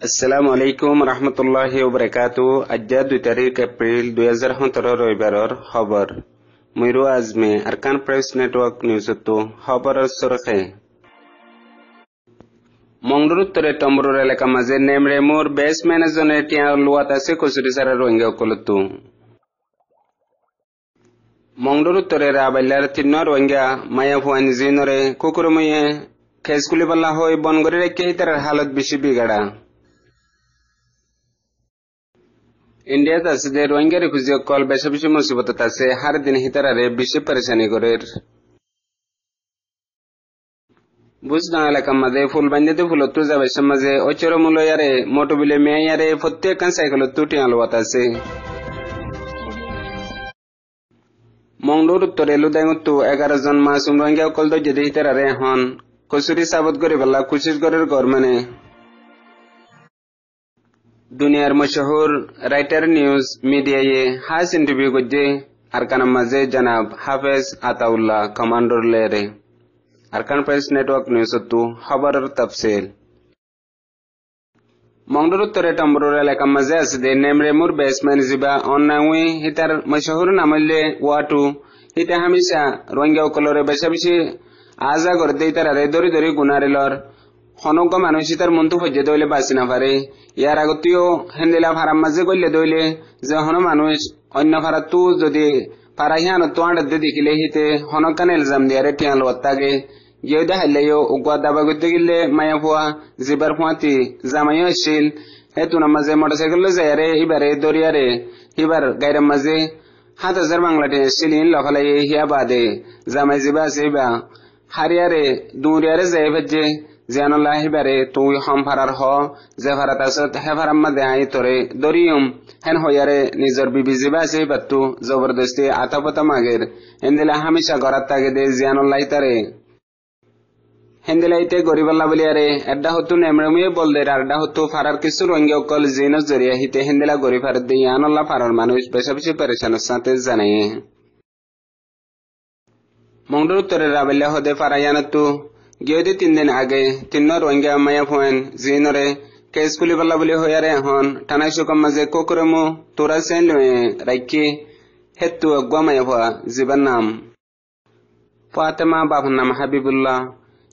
আসসালামু আলাইকুম রহমতুল্লাহি ওবরাকাতু। আজ 2 তারিখ এপ্রিল 2017 রবিবারর খবর মুইরু আজমে আরকান প্রেস নেটওয়ার্ক নিউজতো খবরের সরখে মংডুর উত্তরে টম্বরুর এলাকা মাঝে নেমরেমুর বেস ম্যানেজনে টিয়া লুয়াত আছে কচুরি সারা রোহিঙ্গা কলতু মংডুর উত্তরে রাবাইলার তিন্ন রোহিঙ্গা মায়া ফুয়ান জিনরে কুকুরমুয়ে খেসকুলি পাল্লা হই বনগরি রেখে তার হালত বেশি বিগাড়া। ইন্ডিয়াত আছে যে রোহিঙ্গা রিফিউজি কল বেশি বেশি মুসিবত আছে হার দিন হিতারারে বেশি পরেশানি করে বুঝনা এলাকার মাঝে ফুল বান্ধিতে ফুলত যাবে মাঝে অচর মূল ইয়ারে মোটো বিলে মেয়ে ইয়ারে প্রত্যেক সাইকেল তুটি আলোয়াত আছে। মংডুর উত্তরে লুদাইমুত্তু 11 জন মাসুম রোহিঙ্গা কল দর্জে হিতারারে এখন কচুরি সাবত করে বেলা কুচিস গড়ের ঘর মানে দুনিয়ার মশহুর রাইটার নিউজ মিডিয়ায় হাস ইন্টারভিউ করছে আরকান মাঝে জনাব হাফেজ আতাউল্লাহ কমান্ডর লেরে আরকান প্রেস নেটওয়ার্ক নিউজ খবরের তফসিল মংডুর উত্তরে টম্বরুর এলাকা মাঝে আছে যে নেমরেমুর বেসম্যান জিবা অন্নাউই হিতার মশহুর নামলে ওয়াটু হিতা হামিশা রোহিঙ্গা কলরে বেশা বেশি আজা করে দেই তারারে দরি দরি গুনারিলর খনজ্ঞ মানুষ তার মন্তু হজ্জে দইলে বাঁচি না পারে। ইয়ার আগতেও হেন্দিলা ফারাম মাঝে গইলে দইলে যে হন মানুষ অন্য ফারাতু যদি ফারাহিয়ান তো আড়ে দেখিলে হিতে হনকান এলজাম দিয়ারে টিয়াল ওত্তাগে গিয়ে দেখাইলেও উগুয়া দাবা করতে গেলে মায়া ফুয়া জিবার ফুয়াতি জামাইও আসছিল হেতুনা মাঝে মোটরসাইকেল যায়ারে এবারে দরিয়ারে এবার গাইরাম মাঝে 7,000 বাংলাটে সিলিন লখালাই হিয়া বাদে জামাই জিবা আছে বা হারিয়ারে দুরিয়ারে যাই ভেজে জিয়ানুল্লাহ হিবারে তুই হম ফারার হ যে ফারাত আসত হে ফারাম্মা দেহাই তোরে দরিয়ম হেন হইয়ারে নিজর বিবি জিবা আছে বাত্তু জবরদস্তি আতাপতা মাগের হেন্দিলা হামিশা গরাত তাগে দে জিয়ানুল্লাহ তারে হেন্দিলাইতে গরিবাল্লা বলিয়ারে এড্ডা হতু নেমরেমুয়ে বলদের আড্ডা হতু ফারার কিছু রোহিঙ্গা কল জিনস জরিয়া হিতে হেন্দিলা গরি ফারাত দিয়ে ইয়ানুল্লাহ ফারার মানুষ বেশা বেশি পরেশানের সাথে জানাই মংডুর উত্তরে রাবেল্লা হদে ফারাইয়ানতু গিয়ে 3 দিন আগে 3 রোহিঙ্গা মায়া ফুয়েন জিনরে কেসকুলি পাল্লা বলি হইয়ারে এখন টানাই সুকম মাঝে কোকরমু তোরা সেন রাইকি হেতু অগুয়া মায়া ফুয়া জিবার নাম ফাতেমা বাবার নাম হাবিবুল্লাহ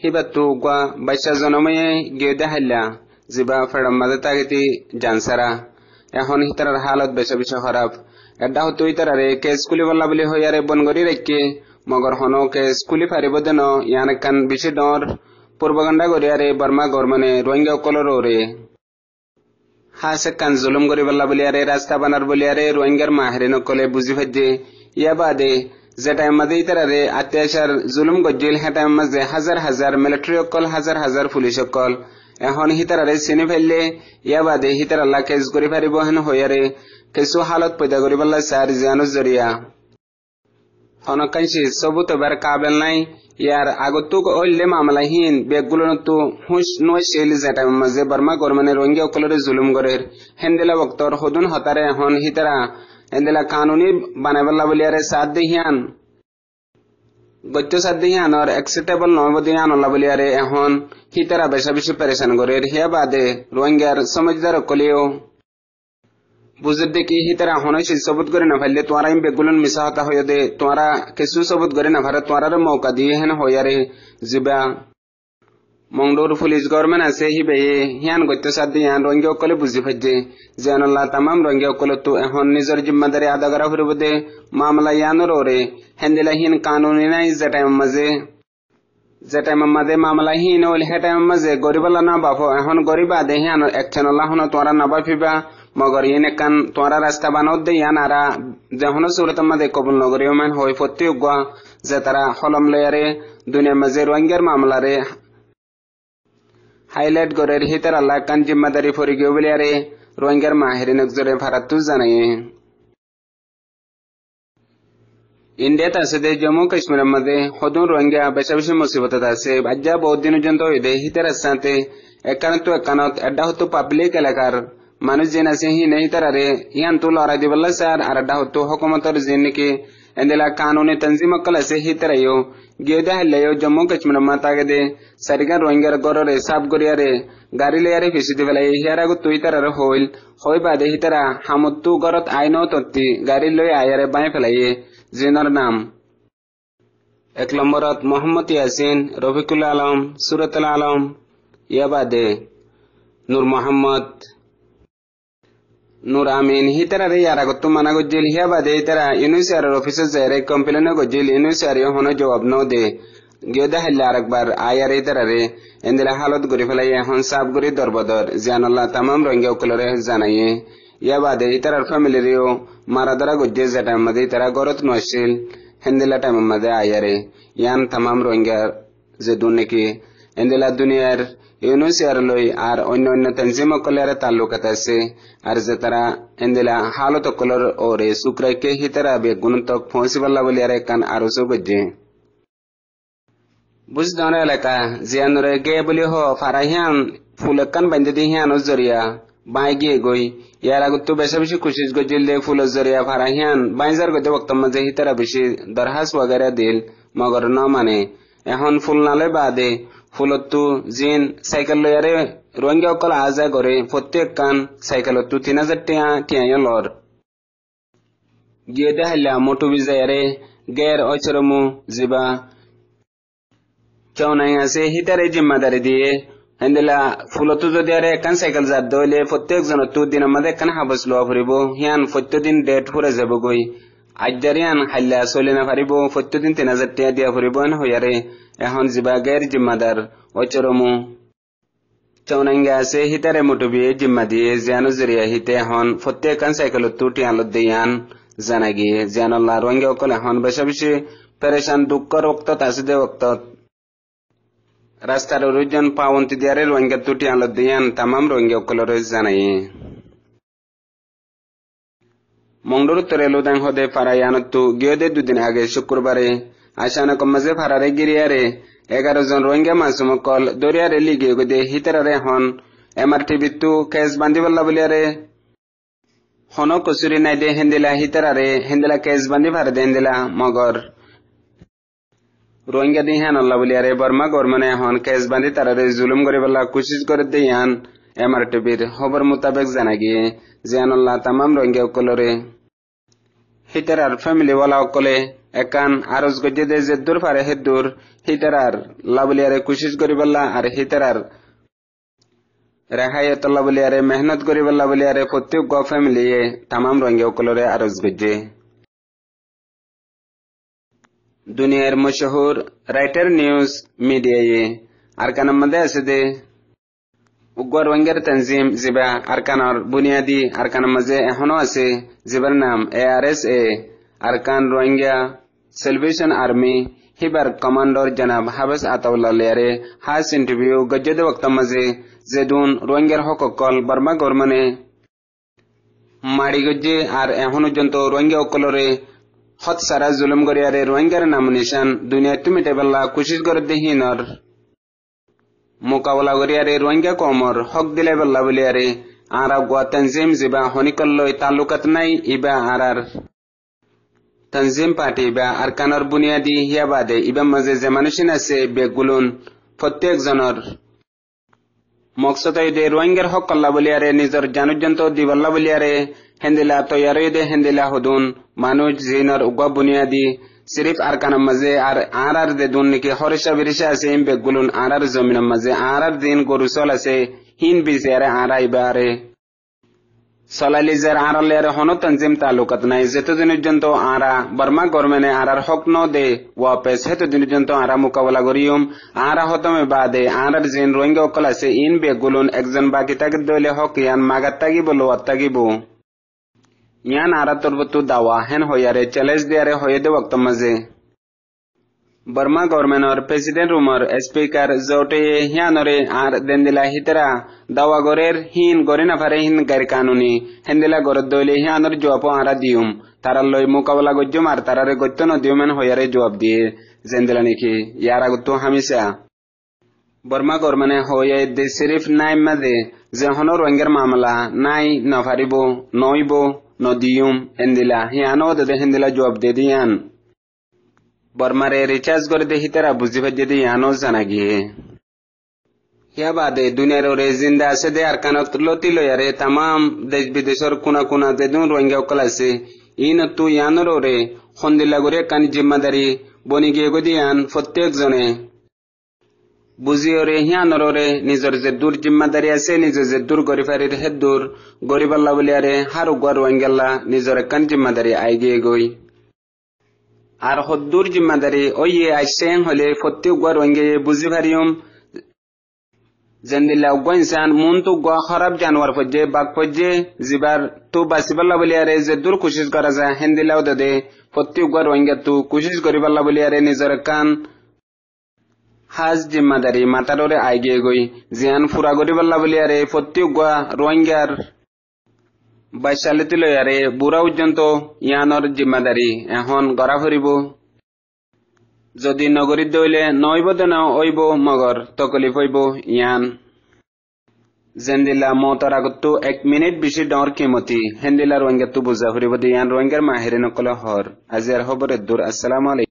হিবাতু অগুয়া 22 জনময়ে গিয়ে দেখাইলা জিবা ফেরাম মাঝে তাগিতি জানসারা এখন হিতারার হালত বেশা বেশা খারাপ এডা হতো ইতারারে কেসকুলি পাল্লা বলি হইয়ারে বনগরি রাইকি মগর হনকে স্কুলি ফারিব দেন ইয়ান কান বেশি ডর পূর্বগণ্ডা গরিয়ারে বর্মা গরমানে রোহিঙ্গা কলর ওরে হাসে কান জুলুম গরি বল্লা বলিয়ারে রাস্তা বানার বলিয়ারে রোহিঙ্গার মাহেরিন কলে বুঝি ফেজে ইয়া বাদে যে টাইম মাঝে ইতারারে অত্যাচার জুলুম গজ্জিল হে টাইম মাঝে হাজার হাজার মিলিটারি অকল হাজার হাজার পুলিশ অকল এখন হিতারারে চিনি ফেললে ইয়া বাদে হিতারাল্লাহ কেস গরি ফারিব হেন হইয়ারে কিছু হালত পয়দা গরি বল্লা সার জিয়ানুর জরিয়া হনকাইছি সবুত এবার কাবেল নাই ইয়ার আগতুক ওইলে মামলাহীন বেগগুলোনতু হুঁশ নইছিল যেটা মাঝে বর্মা গরমানে রোহিঙ্গা অকলরে জুলুম গরের হেন্দেলা বক্তর হদুন হতারে এখন হিতারা হেন্দেলা কানুনি বানাইবল্লা বলিয়ারে সাদ দিহিয়ান গত্য সাদ দিহিয়ান আর অ্যাকসেপ্টেবল নবদিয়ান আল্লাহ বলিয়ারে এখন হিতারা বেশা বেশি পরেশান গরের হিয়া বাদে রোহিঙ্গার সমজদার অকলেও বুঝে দেখি হিতারা হনই সবুত করে না ফেললে তোরা বেগুলন মিশা হতা হয়ে দে তোরা কিছু সবুত করে না ফারে তোরার মৌকা দিয়ে হেন হইয়ারে জিবা মংডুর পুলিশ গভর্নমেন্ট আছে হিবে হিয়ান গত্য সাদ হিয়ান রোহিঙ্গা অকলে বুঝি ফেজে জানুল্লাহ তামাম রোহিঙ্গা অকলে তো এখন নিজের জিম্মাদারি আদা করা ফুরব দে মামলা ইয়ানোর ওরে হেন্দিলা হিন কানুনি নাই যে টাইম মাঝে মামলা হিন ওল হে টাইম মাঝে গরিবাল্লা না বাফো এখন গরিবা দে হিয়ান একচেনল্লাহ হন তোরা না বাফিবা মগর ইনে কান তোরা রাস্তা বানাও দে ইয়ান আরা যখন সুরত মাঝে কবুল নগরীয় মান হই ফতি উগুয়া যে তারা হলম লয়ারে দুনিয়া মাঝে রোহিঙ্গার মামলারে হাইলাইট গরের হিতার আল্লাহ কান জিম্মাদারি ফরি গিয়ে বলিয়ারে রোহিঙ্গার মাহেরিন জোরে ভারত জানাই ইন্ডিয়াত আছে যে জম্মু কাশ্মীরের মাঝে হদুন রোহিঙ্গা বেশা বেশি মুসিবত আছে আজ্জা বহুত দিন পর্যন্ত হইদে হিতার সাথে একানত এডা হতো পাবলিক এলাকার মানুষ যেন আছে হি নেই তারারে ইয়ান তো লড়াই দিবল্লা স্যার আর এডা হতো হকুমতর যে নাকি endela kanuni tanzima kala se hitarayo gyoda halayo Jammu Kashmir matagade sarigan roingar gorore sab goriyare garile yare fisidi velay hiyara gu tuitarar hoil hoy bade hitara hamuttu gorot aino totti garilloy ayare bay felaye zinar nam ek lambarat Muhammad Yasin Rafiqul Alam Suratul Alam yabade Nur Muhammad Nur Amin hitara re yara gottu mana gojil yabade hitara Unusar officer zere complain gojil Unusar hono jawab no de gyoda halla akbar ayare hitara re endela halot gori felaye hon sab gori dorbador janallah tamam ronge ukulore janaye yabade hitara family reo maradara gojje zata made hitara gorot noshil endela time made ayare yan tamam ronge zedunne ki endela duniyar Unusar loy ar onno tanzima kolere talukat ase ar zetara endela halot kolor ore sukra ke hitara be guntok possible level kan aruso gojje Buzdana laka zianure gebuli ho farahian fulakan bandidi hian ozoriya baige goy yara guttu besabishi kushish gojille ful ozoriya farahian baizar gode waqt maze hitara bishi darhas wagara dil magar na mane ehon ful nale bade fulottu jin cycle lo yare ronge okol aza gore prottek kan cycle ottu 3000 tiya lor geda halla motu bizare ger ochromu ziba Chaunaya se hitare jimmadari diye endela fulotu zo diare kan cycle zaddole prottek zanottu dinamade kan habaslo afribo hian fottodin date pura zabogoi ajjarian halla solena faribo fottodin 3000 dia faribon hoyare ehon ziba gair jimmadar ochoromu Chaunaya se hitare motubi jimmadiye zianu zuriya hite hon prottek kan cycle ottu tialod diyan zanagi zianallah ronge okol hon beshabishi pereshan dukkar waqt taside waqt Rastar urujan pawunti diare ronge tuti alodiyan tamam ronge okolore zanaye Mongduru terelu dan hode farayanatu gyode dudin age shukurbare ashana komaze farare giriyare 11 John ronge masumokol doriyare lige gode hitarare hon MRT bitu kes bandi balla buliyare hono kusuri naide hendela hitarare hendela kes bandi farade hendela mogor Rohingya dihan Allah buliyare Burma gormane hon kes bandi tarare zulum gori balla kushish gore diyan MRTBir hobar mutabek zanagi zian Allah tamam Rohingya ukolore hitarar family wala ukole ekan arus gojje de zeddur fare heddur hitarar labuliyare kushish gori balla ar hitarar rahayat Allah buliyare mehnat gori balla buliyare prottek go family tamam Rohingya ukolore arus gojje दुनियार मशहूर writer news media ये अरकान मदे असदे उग्र वंगर तंजीम जिबा अरकान और बुनियादी अरकान मजे एहनो असे जिबर नाम ARSA अरकान रोहिंग्या सल्वेशन आर्मी हिबर कमांडर जनाब हाबस आताउल्ला लेरे हास इंटरव्यू गजद वक्त मजे जेदून रोहिंग्या हककल बर्मा गवर्नमेंट माड़ी गजे आर एहनो जंतो Rohingya ओकलरे hot sara zulum goriyare rohingya namunishan dunia tumite balla kushish gorde hinor mukawala goriyare rohingya komor hok dile balla buliyare ara gwa tanzim ziba honikollo talukat nai iba arar tanzim party ba arkanor buniyadi hiyabade iba maze zamanushina se begulun prottek janor maqsad ide rohingya hok kalla buliyare nizar janujanto diballa buliyare hendela to yaride hendela hudun manuj zinar ugwa bunyadi sirif arkana maze ar arar de dunni ke horisha birisha se imbe gulun arar zamina maze arar din gorusola se hin bizere arai bare salalizar arar lere hono tanzim talukat nai zeto dinujjanto ara Burma gormene arar hok no de wapes heto dinujjanto ara mukawala goriyum ara hotome bade arar zin rohingya okala se inbe gulun ekjon bakitag dole hok yan magattagi bolo attagi bu yan ara torbutu dawa hen hoyare challenge diare hoyede waqt maze Burma government or president rumor speaker zote yanore ar dendila hitara dawa gorer hin gorina fare hin gair kanuni hendela gorodole yanor jopo ara dium taralloy mukawala gojjum ar tarare gottono diumen hoyare jawab die zendela niki yara gutto hamisa Burma government hoye de sirif nai made je honor wenger mamala nai nafaribo noibo nodiyum endila hiano de hendila jawab de diyan barmare recharge করে de hitara buzibe de yano zanagi ya bade duniyar ore zinda আছে de arkanot loti loyare tamam desh bideshor kuna kuna de dun rohingya klase in tu yanor ore khondila gore kan জিম্মাদারি বনি গিয়ে গদিয়ান প্রত্যেক জনে বুঝিওরে হিয়ানরে নিজর যে দূর জিম্মাদারি আছে নিজে যে দূর গরিফারির হেদুর গরিবাল্লা বলিয়ারে হারু গর ওয়াঙ্গাল্লা নিজর কান জিম্মাদারি আইগে গই আর হদ্দুর জিম্মাদারি ওইয়ে আইসেন হলে প্রত্যেক গর ওয়াঙ্গে বুঝিভারিয়ম জেন্দিল্লা গইনসান মুনতু গ খারাপ জানোয়ার ফজে বাক ফজে জিবার তু বাসিবাল্লা বলিয়ারে যে দূর কোশিশ করা যায় হেন্দিলাও দে প্রত্যেক গর ওয়াঙ্গে তু কোশিশ করিবাল্লা বলিয়ারে নিজর কান হাজ জিম্মাদারি মাতাররে আইগে গই জিয়ান ফুরা গরিবাল্লা বলিয়ারে প্রত্যেক গা রোহিঙ্গার বাইশালিতি লয়ারে বুড়া পর্যন্ত ইয়ানর জিম্মাদারি এখন গড়া ফরিব যদি নগরীত দইলে নইব দেন ওইব মগর তকলিফ হইব ইয়ান জেন্দিলা মতর আগতো 1 মিনিট বেশি ডর কিমতি হেন্দিলা রোহিঙ্গা তু বুঝা ফরিব ইয়ান রোহিঙ্গার মাহিরে নকল হর আজিয়ার খবরের দূর আসসালামু আলাইকুম